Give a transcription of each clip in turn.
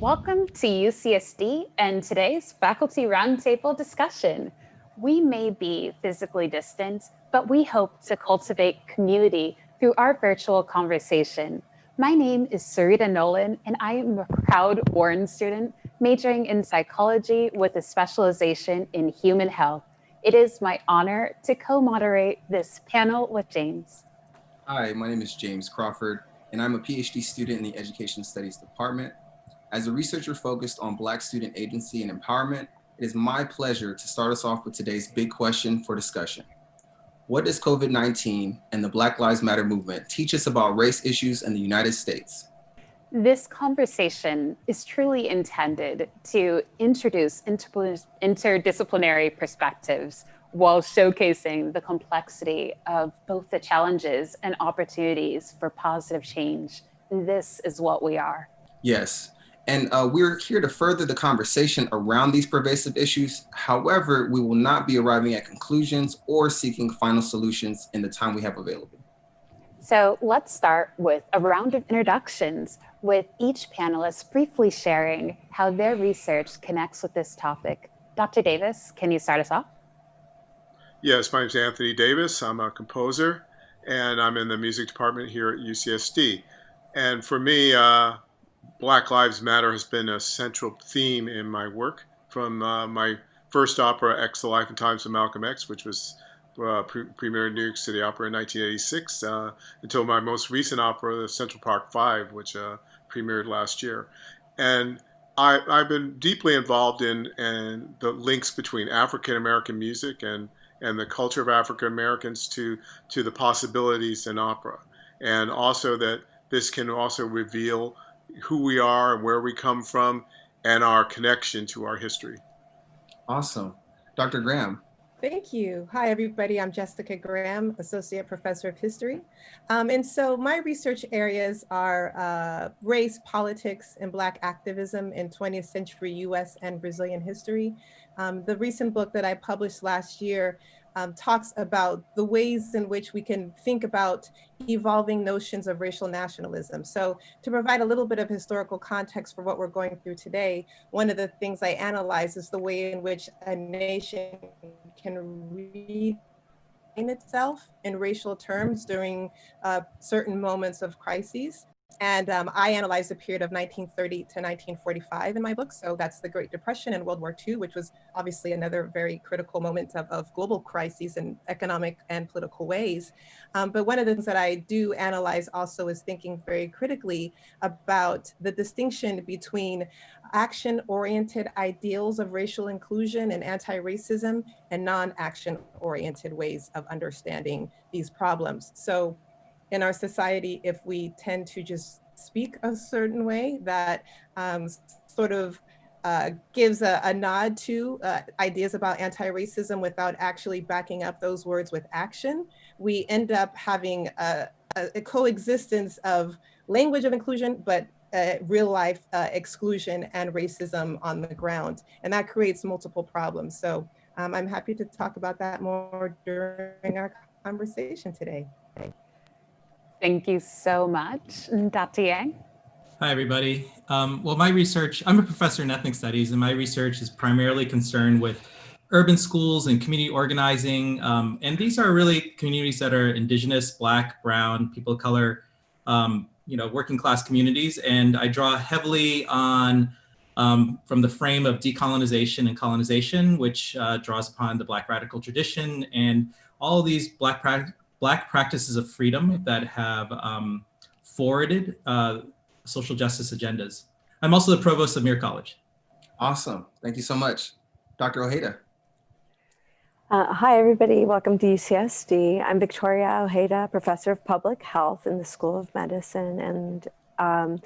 Welcome to UCSD and today's Faculty Roundtable discussion. We may be physically distant, but we hope to cultivate community through our virtual conversation. My name is Syreeta Nolan, and I am a proud Warren student majoring in psychology with a specialization in human health. It is my honor to co-moderate this panel with James. Hi, my name is James Crawford, and I'm a PhD student in the Education Studies Department. As a researcher focused on Black student agency and empowerment, it is my pleasure to start us off with today's big question for discussion. What does COVID-19 and the Black Lives Matter movement teach us about race issues in the United States? This conversation is truly intended to introduce interdisciplinary perspectives while showcasing the complexity of both the challenges and opportunities for positive change. This is what we are. Yes, and we're here to further the conversation around these pervasive issues. However, we will not be arriving at conclusions or seeking final solutions in the time we have available. So let's start with a round of introductions, with each panelist briefly sharing how their research connects with this topic. Dr. Davis, can you start us off? Yes, my name is Anthony Davis. I'm a composer, and I'm in the music department here at UCSD. And for me, Black Lives Matter has been a central theme in my work, from my first opera, X, The Life and Times of Malcolm X, which was premiered in New York City Opera in 1986, until my most recent opera, The Central Park Five, which premiered last year. And I've been deeply involved in the links between African American music and the culture of African Americans to the possibilities in opera. And also that this can also reveal who we are and where we come from and our connection to our history. Awesome. Dr. Graham. Thank you. Hi, everybody. I'm Jessica Graham, Associate Professor of History. And so my research areas are race, politics, and Black activism in 20th century US and Brazilian history. The recent book that I published last year talks about the ways in which we can think about evolving notions of racial nationalism. So to provide a little bit of historical context for what we're going through today, one of the things I analyze is the way in which a nation can redefine itself in racial terms during certain moments of crises. And I analyzed the period of 1930 to 1945 in my book. So that's the Great Depression and World War II, which was obviously another very critical moment of global crises in economic and political ways. But one of the things that I do analyze also is thinking very critically about the distinction between action-oriented ideals of racial inclusion and anti-racism and non-action-oriented ways of understanding these problems. So in our society, if we tend to just speak a certain way that sort of gives a nod to ideas about anti-racism without actually backing up those words with action, we end up having a coexistence of language of inclusion, but real life exclusion and racism on the ground. And that creates multiple problems. So I'm happy to talk about that more during our conversation today. Thank you so much. Dr. Yang? Hi, everybody. Well, my research, I'm a professor in ethnic studies, and my research is primarily concerned with urban schools and community organizing. And these are really communities that are indigenous, Black, brown, people of color, working class communities. And I draw heavily on from the frame of decolonization and colonization, which draws upon the Black radical tradition and all of these Black practices of freedom that have forwarded social justice agendas. I'm also the provost of Muir College. Awesome. Thank you so much. Dr. Ojeda. Hi, everybody. Welcome to UCSD. I'm Victoria Ojeda, Professor of Public Health in the School of Medicine. And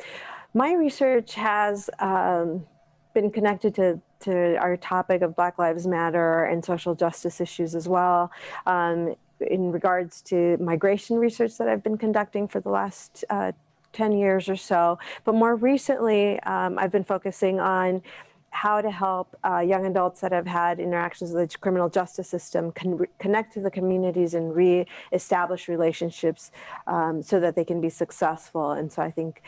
my research has been connected to our topic of Black Lives Matter and social justice issues as well. In regards to migration research that I've been conducting for the last 10 years or so. But more recently, I've been focusing on how to help young adults that have had interactions with the criminal justice system connect to the communities and re-establish relationships so that they can be successful. And so I think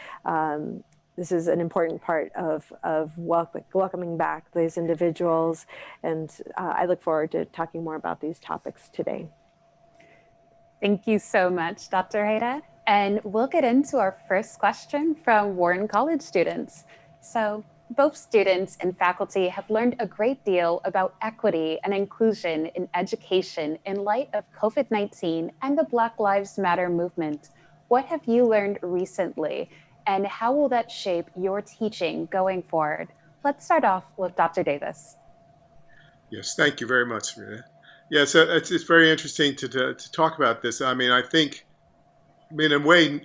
this is an important part of welcoming back these individuals. And I look forward to talking more about these topics today. Thank you so much, Dr. Ojeda. And we'll get into our first question from Warren College students. So both students and faculty have learned a great deal about equity and inclusion in education in light of COVID-19 and the Black Lives Matter movement. What have you learned recently, and how will that shape your teaching going forward? Let's start off with Dr. Davis. Yes, thank you very much, Syreeta. Yes, it's very interesting to talk about this. I mean, in a way,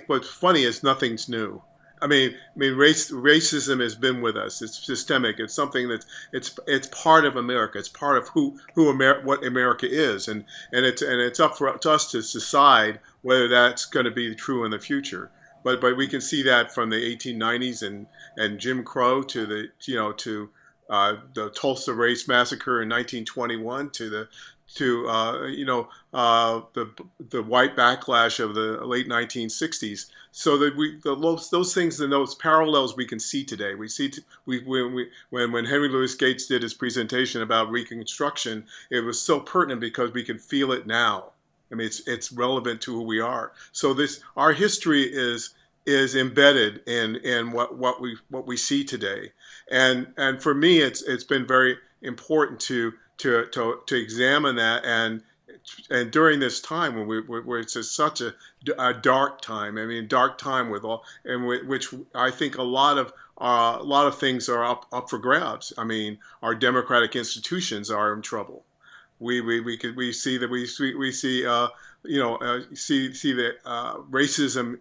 what's funny is nothing's new. Racism has been with us. It's systemic. It's something that it's part of America. It's part of what America is, and it's up to us to decide whether that's going to be true in the future. But we can see that from the 1890s and Jim Crow to the Tulsa Race Massacre in 1921 to the white backlash of the late 1960s. So that those things and those parallels we can see today. We see when Henry Louis Gates did his presentation about Reconstruction, it was so pertinent because we can feel it now. I mean, it's relevant to who we are. So our history is embedded in what we see today, and for me, it's been very important to examine that, and during this time where it's such a dark time. I mean, dark time with all, and which I think a lot of things are up for grabs. I mean, our democratic institutions are in trouble. We see the racism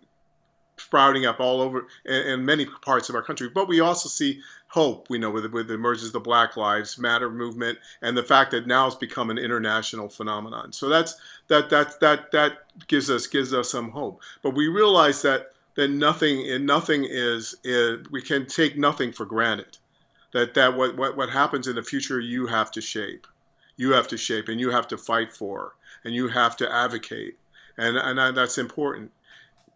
sprouting up all over in many parts of our country, but we also see hope. We know with the emergence of the Black Lives Matter movement and the fact that now it's become an international phenomenon. So that gives us some hope. But we realize that nothing is we can take nothing for granted. That what happens in the future you have to shape. You have to shape, and you have to fight for, and you have to advocate, and that's important.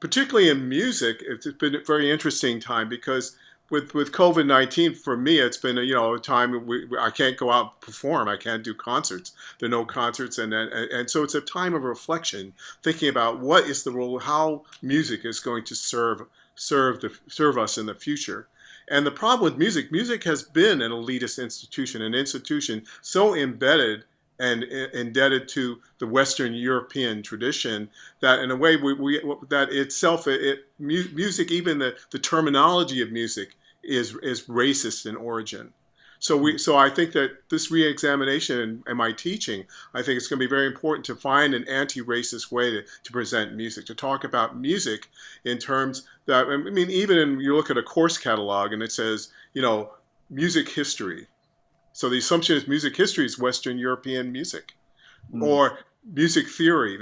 Particularly in music, it's been a very interesting time because with COVID-19, for me, it's been a time I can't go out and perform. I can't do concerts. There are no concerts, and so it's a time of reflection, thinking about what is the role, how music is going to serve us in the future. And the problem with music has been an elitist institution, an institution so embedded and indebted to the Western European tradition that, in a way, music, even the terminology of music, is racist in origin. So I think that this reexamination in my teaching, I think it's going to be very important to find an anti-racist way to present music, to talk about music in terms that, I mean, even you look at a course catalog and it says, music history. So the assumption is music history is Western European music, or music theory.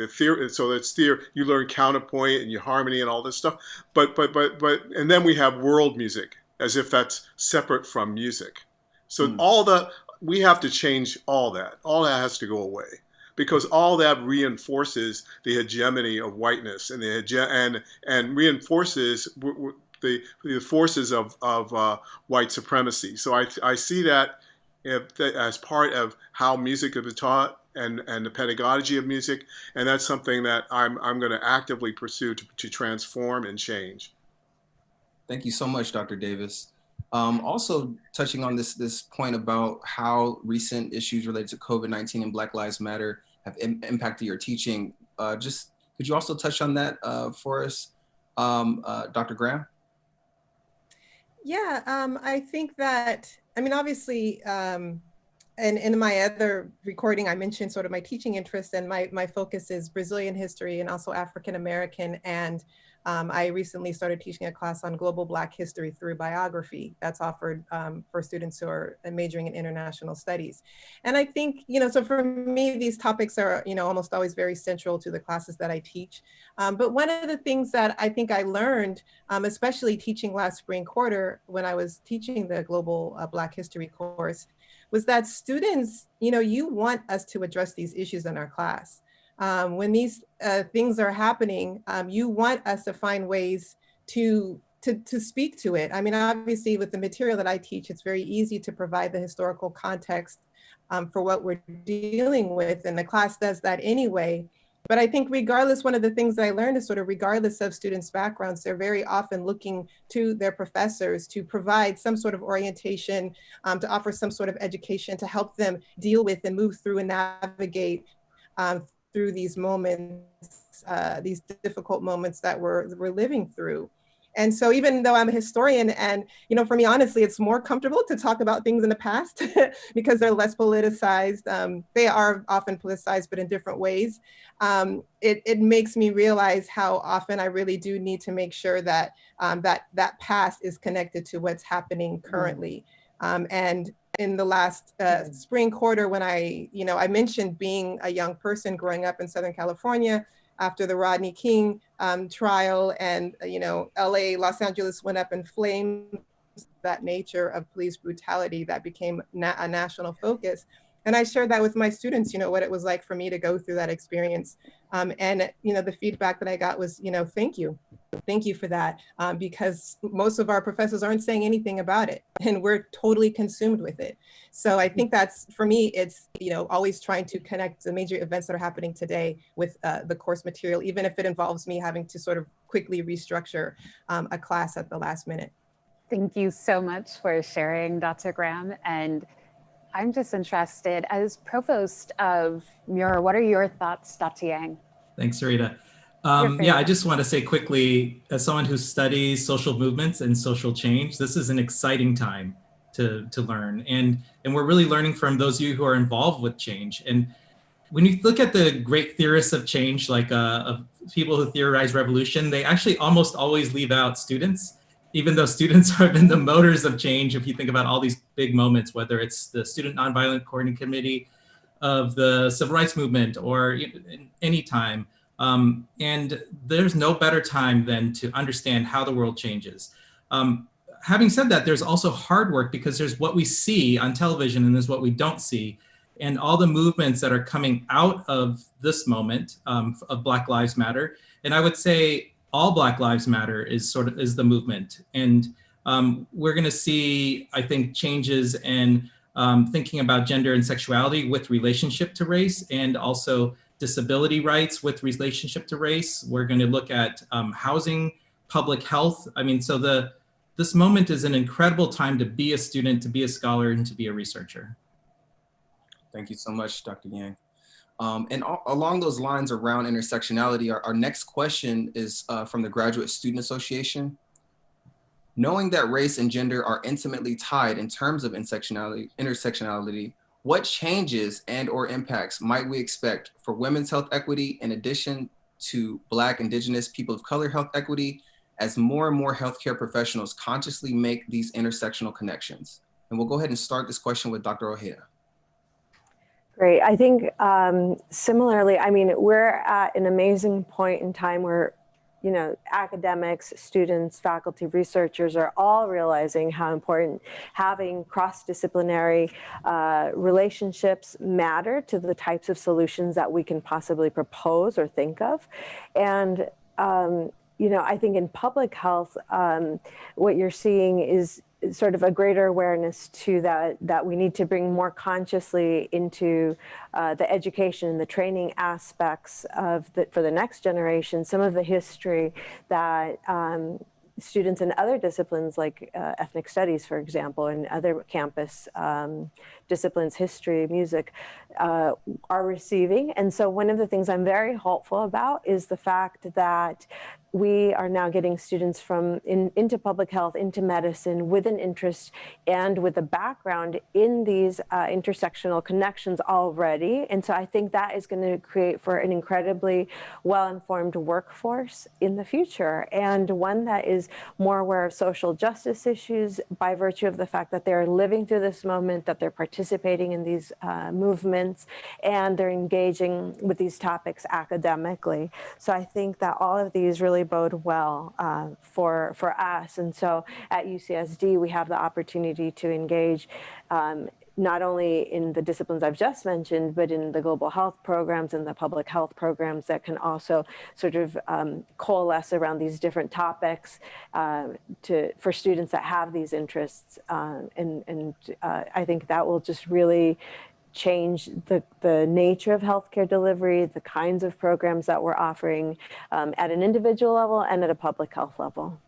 So that's theory. You learn counterpoint and your harmony and all this stuff. But and then we have world music as if that's separate from music. So we have to change all that. All that has to go away because all that reinforces the hegemony of whiteness and and reinforces the forces of white supremacy. So I see that as part of how music is taught and the pedagogy of music, and that's something that I'm going to actively pursue to transform and change. Thank you so much, Dr. Davis. Also touching on this point about how recent issues related to COVID-19 and Black Lives Matter have impacted your teaching. Just could you also touch on that for us, Dr. Graham? Yeah, I think that, I mean, obviously, and in my other recording, I mentioned sort of my teaching interest, and my focus is Brazilian history and also African American. And I recently started teaching a class on global Black history through biography that's offered for students who are majoring in international studies. And I think, so for me, these topics are, almost always very central to the classes that I teach. But one of the things that I think I learned, especially teaching last spring quarter when I was teaching the global Black history course, was that students, you want us to address these issues in our class. When these things are happening, you want us to find ways to to speak to it. I mean, obviously with the material that I teach, it's very easy to provide the historical context for what we're dealing with, and the class does that anyway. But I think regardless, one of the things that I learned is sort of regardless of students' backgrounds, they're very often looking to their professors to provide some sort of orientation, to offer some sort of education to help them deal with and move through and navigate through these moments, these difficult moments that we're living through. And so even though I'm a historian, and for me, honestly, it's more comfortable to talk about things in the past because they're less politicized. They are often politicized, but in different ways. It makes me realize how often I really do need to make sure that that past is connected to what's happening currently. And in the last spring quarter, when I mentioned being a young person growing up in Southern California, after the Rodney King trial, and LA, Los Angeles went up in flames, that nature of police brutality that became a national focus. And I shared that with my students, what it was like for me to go through that experience. And the feedback that I got was, thank you. Thank you for that, because most of our professors aren't saying anything about it, and we're totally consumed with it. So I think that's, for me, it's always trying to connect the major events that are happening today with the course material, even if it involves me having to sort of quickly restructure a class at the last minute. Thank you so much for sharing, Dr. Graham. And I'm just interested, as Provost of Muir, what are your thoughts, Dr. Yang? Thanks, Syreeta. Yeah, I just want to say quickly, as someone who studies social movements and social change, this is an exciting time to learn. And we're really learning from those of you who are involved with change. And when you look at the great theorists of change, like of people who theorize revolution, they actually almost always leave out students, even though students have been the motors of change. If you think about all these big moments, whether it's the Student Nonviolent Coordinating Committee of the Civil Rights Movement or any time. And there's no better time than to understand how the world changes. Having said that, there's also hard work, because there's what we see on television and there's what we don't see. And all the movements that are coming out of this moment of Black Lives Matter. And I would say all Black Lives Matter is the movement. And we're gonna see, I think, changes in thinking about gender and sexuality with relationship to race, and also disability rights with relationship to race. We're going to look at housing, public health. I mean, so this moment is an incredible time to be a student, to be a scholar, and to be a researcher. Thank you so much, Dr. Yang. And along those lines around intersectionality, our next question is from the Graduate Student Association. Knowing that race and gender are intimately tied in terms of intersectionality, what changes and/or impacts might we expect for women's health equity, in addition to Black, Indigenous, people of color health equity, as more and more healthcare professionals consciously make these intersectional connections? And we'll go ahead and start this question with Dr. Ojeda. Great. I think similarly, I mean, we're at an amazing point in time where academics, students, faculty, researchers are all realizing how important having cross-disciplinary relationships matter to the types of solutions that we can possibly propose or think of. And, I think in public health, what you're seeing is sort of a greater awareness to that we need to bring more consciously into the education and the training aspects for the next generation, some of the history that students in other disciplines like ethnic studies, for example, and other campus disciplines, history, music, are receiving. And so one of the things I'm very hopeful about is the fact that we are now getting students into public health, into medicine, with an interest and with a background in these intersectional connections already. And so I think that is going to create for an incredibly well-informed workforce in the future, and one that is more aware of social justice issues by virtue of the fact that they're living through this moment, that they're participating in these movements, and they're engaging with these topics academically. So I think that all of these really bode well for us. And so at UCSD, we have the opportunity to engage not only in the disciplines I've just mentioned, but in the global health programs and the public health programs that can also sort of coalesce around these different topics for students that have these interests. I think that will just really change the nature of healthcare delivery, the kinds of programs that we're offering at an individual level and at a public health level.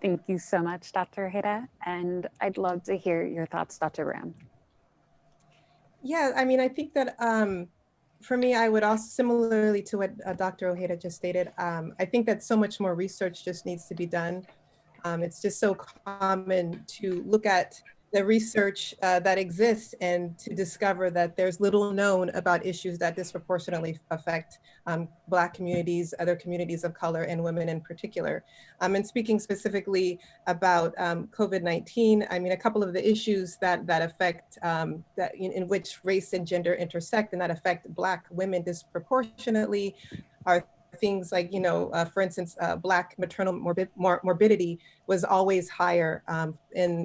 Thank you so much, Dr. Ojeda. And I'd love to hear your thoughts, Dr. Graham. Yeah, I mean, I think that for me, I would also, similarly to what Dr. Ojeda just stated, I think that so much more research just needs to be done. It's just so common to look at the research that exists and to discover that there's little known about issues that disproportionately affect Black communities, other communities of color, and women in particular. And speaking specifically about COVID-19, I mean, a couple of the issues that affect, in which race and gender intersect and that affect Black women disproportionately are things like, for instance, Black maternal morbidity was always higher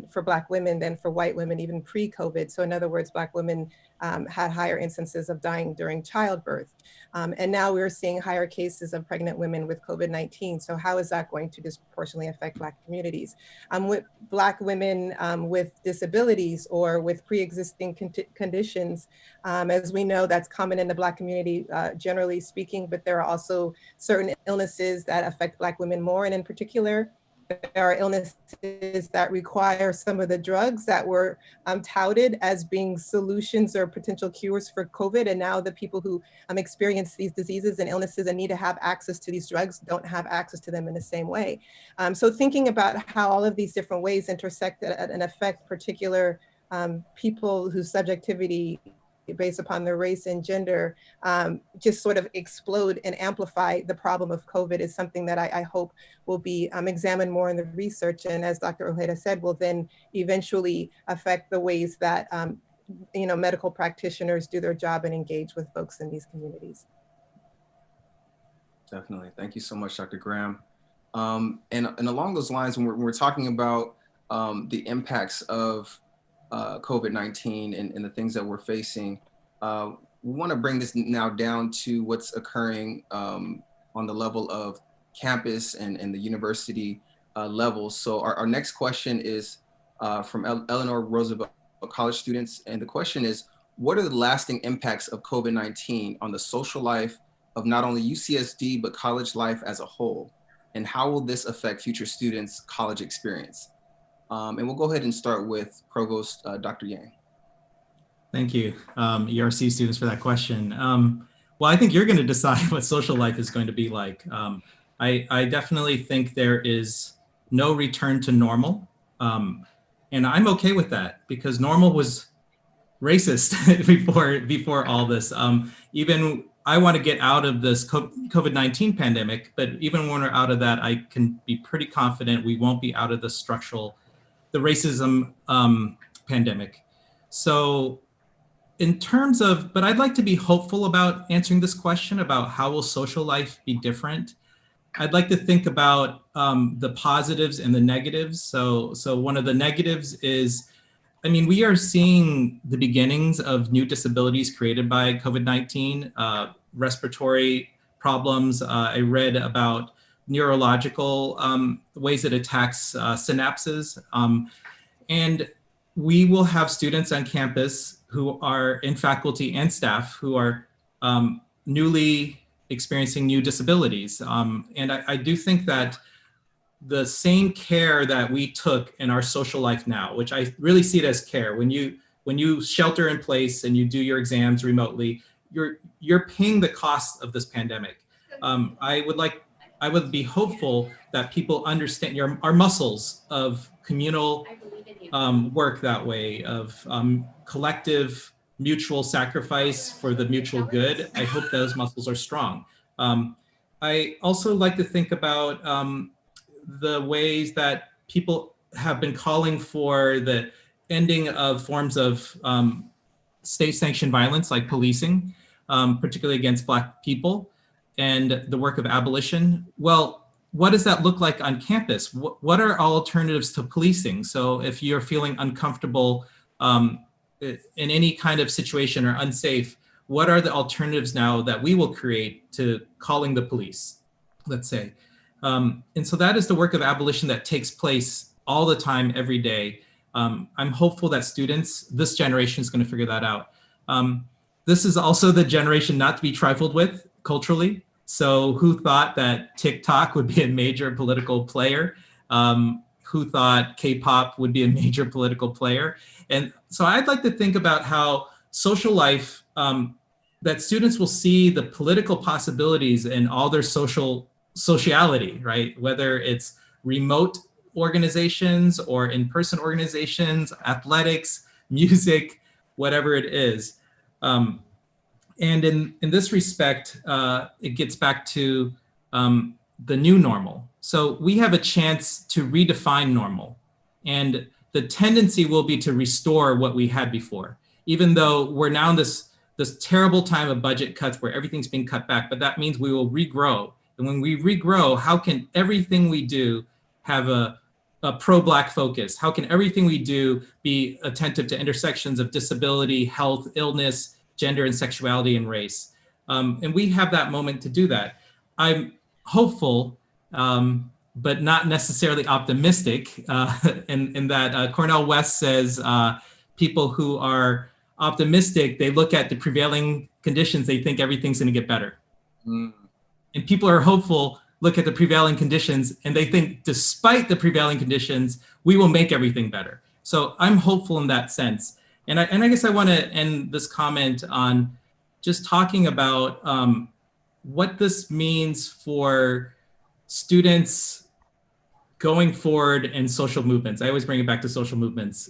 for Black women than for white women, even pre-COVID. So in other words, Black women had higher instances of dying during childbirth. And now we're seeing higher cases of pregnant women with COVID-19. So how is that going to disproportionately affect Black communities? With Black women with disabilities or with pre-existing conditions, as we know, that's common in the Black community, generally speaking, but there are also certain illnesses that affect Black women more. And in particular, there are illnesses that require some of the drugs that were touted as being solutions or potential cures for COVID. And now the people who experience these diseases and illnesses and need to have access to these drugs don't have access to them in the same way. So thinking about how all of these different ways intersect and affect particular people whose subjectivity based upon their race and gender just sort of explode and amplify the problem of COVID is something that I hope will be examined more in the research. And as Dr. Ojeda said, will then eventually affect the ways that medical practitioners do their job and engage with folks in these communities. Definitely. Thank you so much, Dr. Graham. And along those lines, when we're talking about the impacts of COVID-19 and the things that we're facing, we want to bring this now down to what's occurring on the level of campus and the university level. So our next question is from Eleanor Roosevelt College students. And the question is, what are the lasting impacts of COVID-19 on the social life of not only UCSD, but college life as a whole? And how will this affect future students' college experience? And we'll go ahead and start with Provost Dr. Yang. Thank you, ERC students, for that question. Well, I think you're going to decide what social life is going to be like. I definitely think there is no return to normal. And I'm okay with that because normal was racist before all this. Even I want to get out of this COVID-19 pandemic, but even when we're out of that, I can be pretty confident we won't be out of the racism pandemic. So in terms of, but I'd like to be hopeful about answering this question about how will social life be different. I'd like to think about the positives and the negatives. So one of the negatives is, I mean, we are seeing the beginnings of new disabilities created by COVID-19, respiratory problems. I read about neurological ways it attacks synapses. And we will have students on campus who are in faculty and staff who are newly experiencing new disabilities. And I do think that the same care that we took in our social life now, which I really see it as care, when you shelter in place and you do your exams remotely, you're paying the cost of this pandemic. I would be hopeful that people understand our muscles of communal work that way, of collective mutual sacrifice for the mutual good. I hope those muscles are strong. I also like to think about the ways that people have been calling for the ending of forms of state-sanctioned violence like policing, particularly against Black people, and the work of abolition. Well, what does that look like on campus? What are alternatives to policing? So if you're feeling uncomfortable in any kind of situation or unsafe, what are the alternatives now that we will create to calling the police, let's say. And so that is the work of abolition that takes place all the time, every day. I'm hopeful that students, this generation is going to figure that out. This is also the generation not to be trifled with culturally. So who thought that TikTok would be a major political player? Who thought K-pop would be a major political player? And so I'd like to think about how social life, that students will see the political possibilities in all their sociality, right? Whether it's remote organizations or in-person organizations, athletics, music, whatever it is. And in this respect, it gets back to the new normal. So we have a chance to redefine normal. And the tendency will be to restore what we had before, even though we're now in this terrible time of budget cuts where everything's being cut back, but that means we will regrow. And when we regrow, how can everything we do have a pro-Black focus? How can everything we do be attentive to intersections of disability, health, illness, gender and sexuality and race? And we have that moment to do that. I'm hopeful, but not necessarily optimistic, in that Cornel West says people who are optimistic, they look at the prevailing conditions, they think everything's going to get better. Mm. And people are hopeful, look at the prevailing conditions, and they think despite the prevailing conditions, we will make everything better. So I'm hopeful in that sense. And I guess I want to end this comment on just talking about what this means for students going forward in social movements. I always bring it back to social movements.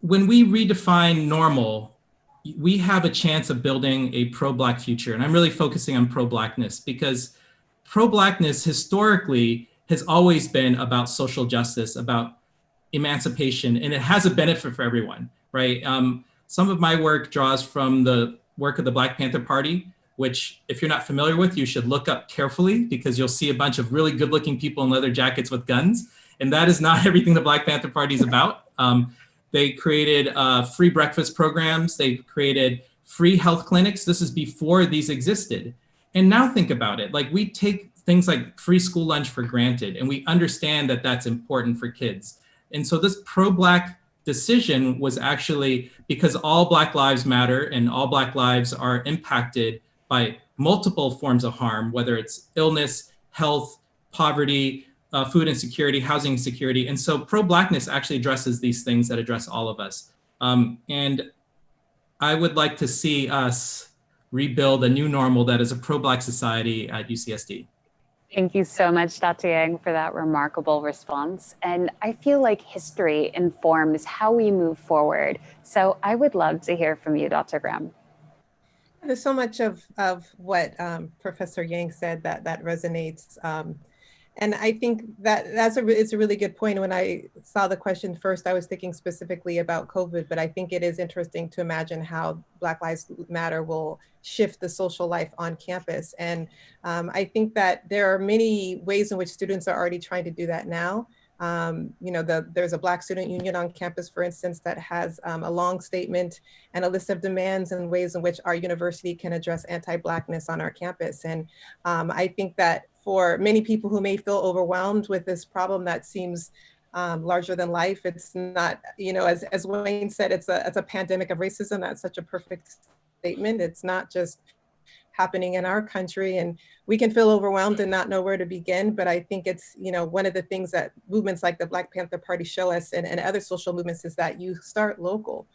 When we redefine normal, we have a chance of building a pro-Black future. And I'm really focusing on pro-Blackness because pro-Blackness historically has always been about social justice, about emancipation, and it has a benefit for everyone, right? Some of my work draws from the work of the Black Panther Party, which if you're not familiar with, you should look up carefully because you'll see a bunch of really good looking people in leather jackets with guns. And that is not everything the Black Panther Party is about. They created free breakfast programs. They created free health clinics. This is before these existed. And now think about it. Like we take things like free school lunch for granted, and we understand that that's important for kids. And so this pro-Black decision was actually because all Black lives matter and all Black lives are impacted by multiple forms of harm, whether it's illness, health, poverty, food insecurity, housing insecurity. And so pro-Blackness actually addresses these things that address all of us. And I would like to see us rebuild a new normal that is a pro-Black society at UCSD. Thank you so much, Dr. Yang, for that remarkable response. And I feel like history informs how we move forward. So I would love to hear from you, Dr. Graham. There's so much of what Professor Yang said that resonates. And I think it's a really good point. When I saw the question first, I was thinking specifically about COVID, but I think it is interesting to imagine how Black Lives Matter will shift the social life on campus. And I think that there are many ways in which students are already trying to do that now. There's a Black Student Union on campus, for instance, that has a long statement and a list of demands and ways in which our university can address anti-Blackness on our campus. And I think that for many people who may feel overwhelmed with this problem that seems larger than life, it's not, as Wayne said, it's a pandemic of racism. That's such a perfect statement. It's not just happening in our country, and we can feel overwhelmed and not know where to begin. But I think it's, one of the things that movements like the Black Panther Party show us, and other social movements, is that you start local.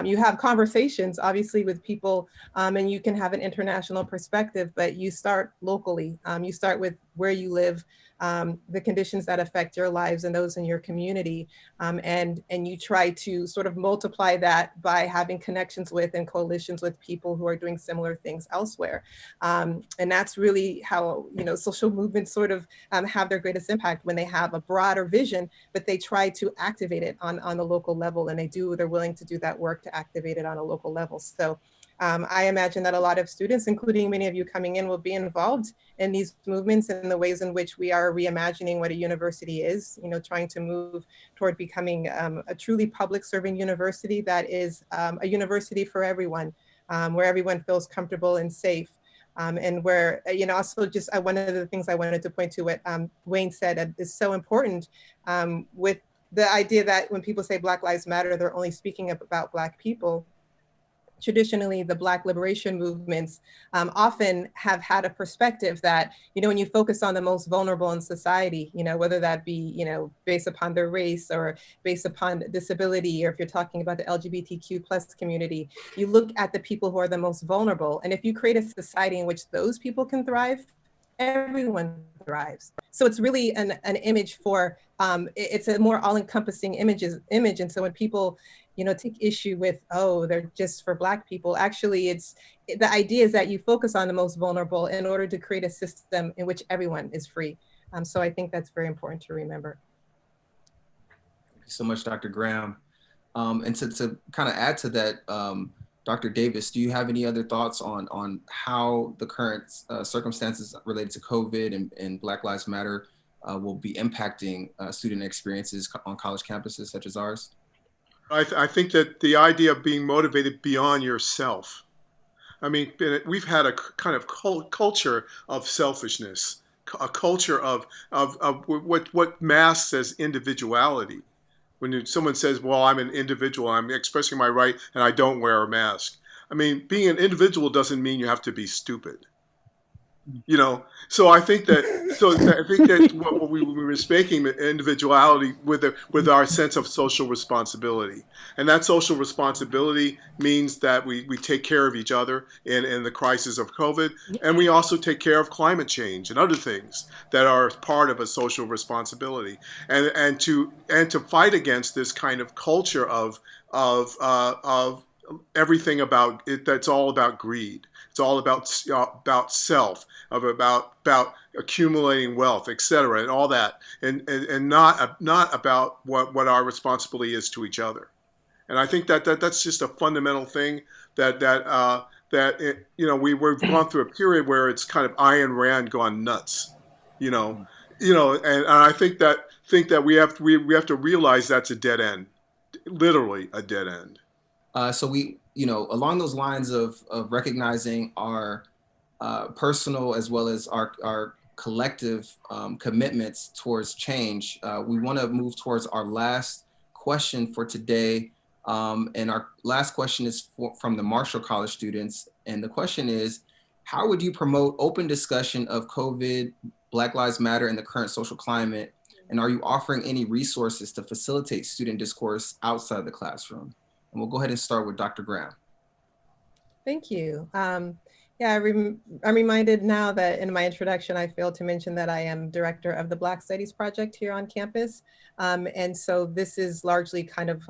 You have conversations, obviously, with people, and you can have an international perspective, but you start locally. You start with where you live, the conditions that affect your lives and those in your community. And you try to sort of multiply that by having connections with and coalitions with people who are doing similar things elsewhere. And that's really how, social movements sort of have their greatest impact, when they have a broader vision, but they try to activate it on the local level, and they're willing to do that work to activate it on a local level. So I imagine that a lot of students, including many of you coming in, will be involved in these movements and the ways in which we are reimagining what a university is, trying to move toward becoming a truly public serving university that is a university for everyone, where everyone feels comfortable and safe. And where, also just one of the things I wanted to point to what Wayne said is so important with the idea that when people say Black Lives Matter, they're only speaking about Black people. Traditionally, the Black liberation movements often have had a perspective that, when you focus on the most vulnerable in society, whether that be, based upon their race or based upon disability, or if you're talking about the LGBTQ plus community, you look at the people who are the most vulnerable. And if you create a society in which those people can thrive, everyone thrives. So it's really an image for, it's a more all-encompassing image. And so when people, take issue with, oh, they're just for Black people, actually the idea is that you focus on the most vulnerable in order to create a system in which everyone is free. So I think that's very important to remember. Thank you so much, Dr. Graham. And to kind of add to that, Dr. Davis, do you have any other thoughts on how the current circumstances related to COVID and Black Lives Matter will be impacting student experiences on college campuses such as ours? I think that the idea of being motivated beyond yourself. I mean, we've had a kind of culture of selfishness, a culture of what masks as individuality. When someone says, well, I'm an individual, I'm expressing my right, and I don't wear a mask. I mean, being an individual doesn't mean you have to be stupid. So I think that what we were speaking individuality with our sense of social responsibility, and that social responsibility means that we take care of each other in the crisis of COVID, and we also take care of climate change and other things that are part of a social responsibility, and to fight against this kind of culture of everything about it that's all about greed. It's all about self, about accumulating wealth, etc., and all that, and not about what our responsibility is to each other. And I think that's just a fundamental thing that we've gone through a period where it's kind of Ayn Rand gone nuts, and I think that we have to realize that's a dead end, literally a dead end. So we, along those lines of recognizing our personal as well as our collective commitments towards change, we want to move towards our last question for today. And our last question is from the Marshall College students. And the question is, how would you promote open discussion of COVID, Black Lives Matter, and the current social climate? And are you offering any resources to facilitate student discourse outside the classroom? And we'll go ahead and start with Dr. Graham. Thank you. I'm reminded now that in my introduction, I failed to mention that I am director of the Black Studies Project here on campus. And so this is largely kind of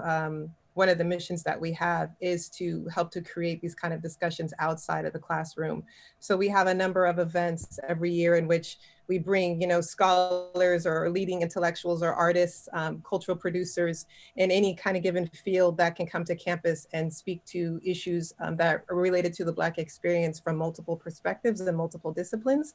one of the missions that we have is to help to create these kind of discussions outside of the classroom. So we have a number of events every year in which we bring, scholars or leading intellectuals or artists, cultural producers in any kind of given field that can come to campus and speak to issues that are related to the Black experience from multiple perspectives and multiple disciplines.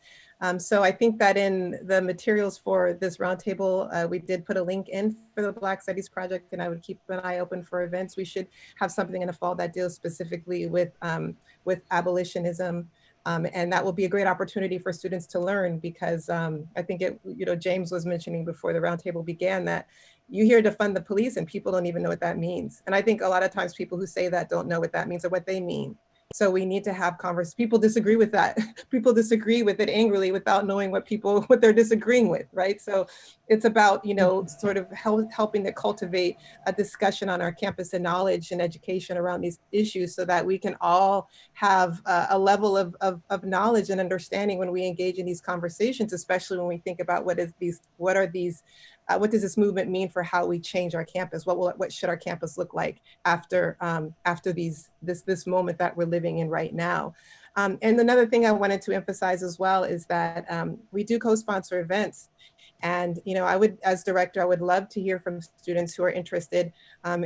So I think that in the materials for this roundtable, we did put a link in for the Black Studies Project, and I would keep an eye open for events. We should have something in the fall that deals specifically with abolitionism. And that will be a great opportunity for students to learn because I think James was mentioning before the roundtable began that you hear defund the police and people don't even know what that means. And I think a lot of times people who say that don't know what that means or what they mean. So we need to have conversations. People disagree with that. People disagree with it angrily without knowing what they're disagreeing with, right? So it's about, sort of helping to cultivate a discussion on our campus and knowledge and education around these issues so that we can all have a level of knowledge and understanding when we engage in these conversations, especially when we think about what does this movement mean for how we change our campus? What should our campus look like after this moment that we're living in right now? And another thing I wanted to emphasize as well is that we do co-sponsor events. And, I would, as director, I would love to hear from students who are interested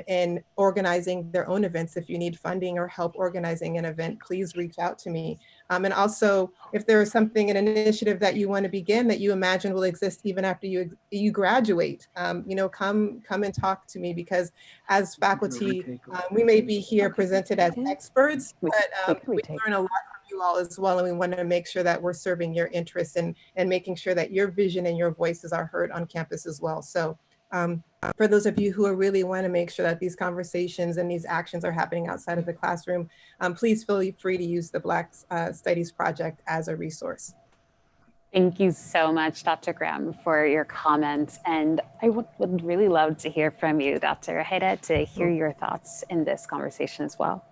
in organizing their own events. If you need funding or help organizing an event, please reach out to me. And also, if there is something, an initiative that you want to begin that you imagine will exist even after you graduate, come and talk to me, because as faculty, we may be here presented as experts, but we learn a lot from you all as well, and we want to make sure that we're serving your interests and making sure that your vision and your voices are heard on campus as well. So for those of you who really want to make sure that these conversations and these actions are happening outside of the classroom, please feel free to use the Black Studies Project as a resource. Thank you so much, Dr. Graham, for your comments. And I would really love to hear from you, Dr. Ojeda, to hear your thoughts in this conversation as well.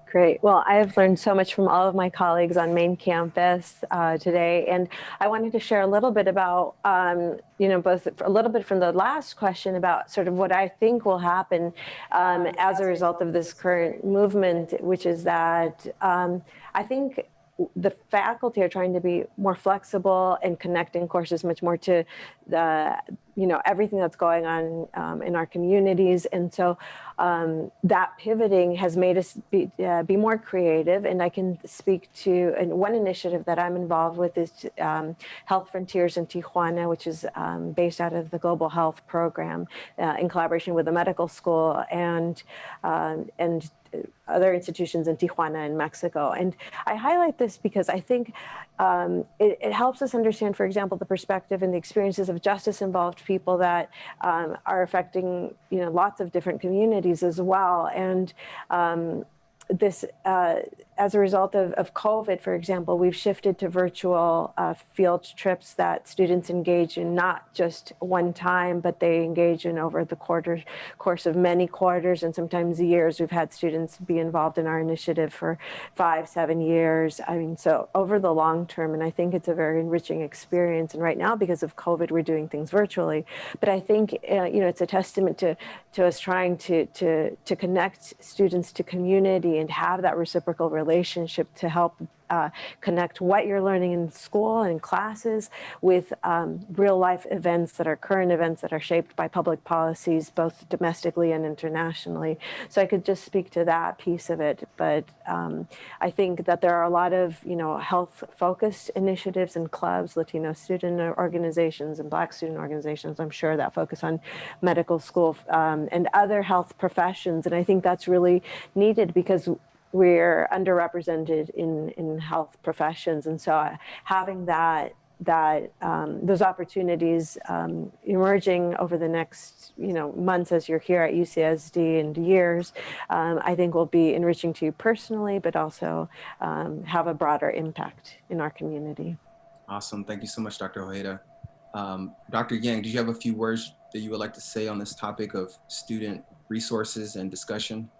Great. Well, I have learned so much from all of my colleagues on main campus today, and I wanted to share a little bit about, both a little bit from the last question about sort of what I think will happen as a result of this current movement, which is that I think the faculty are trying to be more flexible and connecting courses much more to the, everything that's going on in our communities. And so that pivoting has made us be more creative. And I can speak to, and one initiative that I'm involved with is Health Frontiers in Tijuana, which is based out of the Global Health Program in collaboration with the medical school and other institutions in Tijuana in Mexico. And I highlight this because I think it helps us understand, for example, the perspective and the experiences of justice-involved people that are affecting, lots of different communities as well. And this, as a result of COVID, for example, we've shifted to virtual field trips that students engage in not just one time, but they engage in over the course of many quarters and sometimes years. We've had students be involved in our initiative for 5-7 years. I mean, so over the long term, and I think it's a very enriching experience. And right now, because of COVID, we're doing things virtually. But I think, it's a testament to us trying to connect students to community and have that reciprocal relationship to help connect what you're learning in school and in classes with real life events that are current events that are shaped by public policies, both domestically and internationally. So I could just speak to that piece of it. But I think that there are a lot of, health focused initiatives and clubs, Latino student organizations and Black student organizations, I'm sure, that focus on medical school and other health professions. And I think that's really needed because we're underrepresented in health professions. And so having those opportunities emerging over the next months as you're here at UCSD and years, I think will be enriching to you personally, but also have a broader impact in our community. Awesome. Thank you so much, Dr. Ojeda. Dr. Yang, did you have a few words that you would like to say on this topic of student resources and discussion?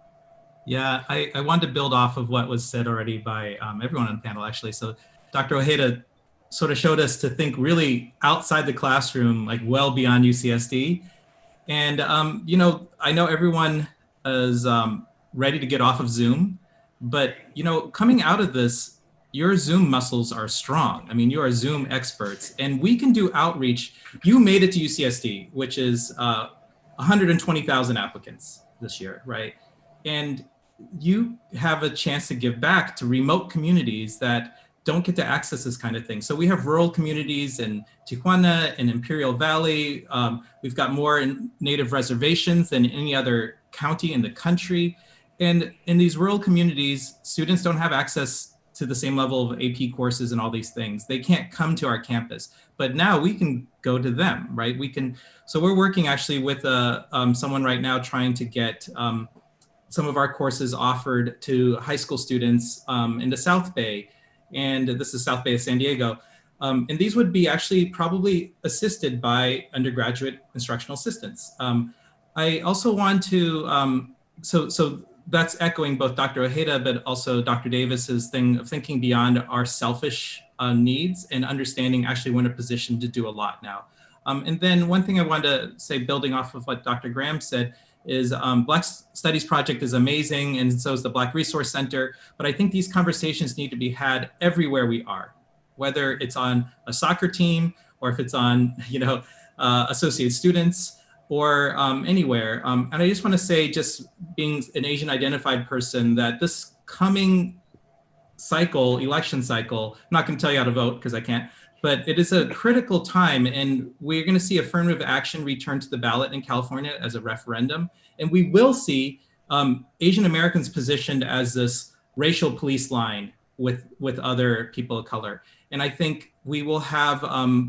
Yeah, I wanted to build off of what was said already by everyone on the panel, actually. So Dr. Ojeda sort of showed us to think really outside the classroom, like well beyond UCSD. And, I know everyone is ready to get off of Zoom, but, coming out of this, your Zoom muscles are strong. I mean, you are Zoom experts, and we can do outreach. You made it to UCSD, which is 120,000 applicants this year, right? And you have a chance to give back to remote communities that don't get to access this kind of thing. So we have rural communities in Tijuana and Imperial Valley. We've got more native reservations than any other county in the country. And in these rural communities, students don't have access to the same level of AP courses and all these things. They can't come to our campus, but now we can go to them, right? So we're working actually with someone right now trying to get some of our courses offered to high school students in the South Bay. And this is South Bay of San Diego. And these would be actually probably assisted by undergraduate instructional assistants. I also want to, so that's echoing both Dr. Ojeda, but also Dr. Davis's thing of thinking beyond our selfish needs and understanding actually we're in a position to do a lot now. And then one thing I wanted to say, building off of what Dr. Graham said, is Black Studies Project is amazing, and so is the Black Resource Center, but I think these conversations need to be had everywhere we are, whether it's on a soccer team or if it's on, associate students, or anywhere. And I just want to say, just being an Asian identified person, that this coming election cycle, I'm not going to tell you how to vote because I can't, but it is a critical time, and we're going to see affirmative action return to the ballot in California as a referendum. And we will see Asian Americans positioned as this racial police line with other people of color. And I think we will have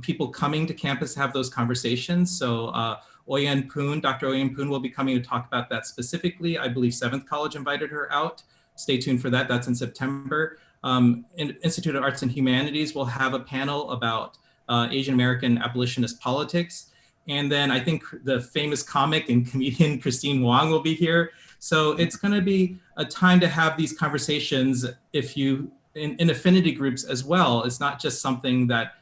people coming to campus to have those conversations. So Dr. Oyen Poon will be coming to talk about that specifically. I believe 7th College invited her out. Stay tuned for that. That's in September. Institute of Arts and Humanities will have a panel about Asian American abolitionist politics. And then I think the famous comic and comedian Christine Wong will be here. So it's going to be a time to have these conversations in affinity groups as well. It's not just something that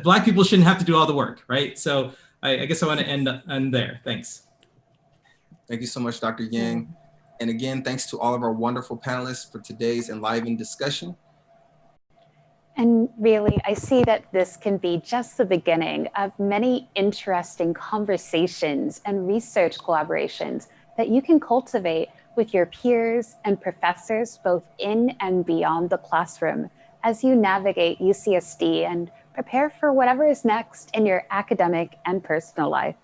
Black people shouldn't have to do all the work, right? So I guess I want to end there. Thanks. Thank you so much, Dr. Yang. And again, thanks to all of our wonderful panelists for today's enlivened discussion. And really, I see that this can be just the beginning of many interesting conversations and research collaborations that you can cultivate with your peers and professors, both in and beyond the classroom, as you navigate UCSD and prepare for whatever is next in your academic and personal life.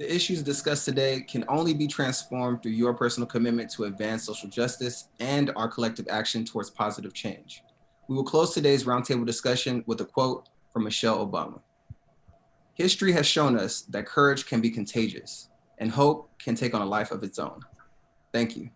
The issues discussed today can only be transformed through your personal commitment to advance social justice and our collective action towards positive change. We will close today's roundtable discussion with a quote from Michelle Obama. "History has shown us that courage can be contagious and hope can take on a life of its own." Thank you.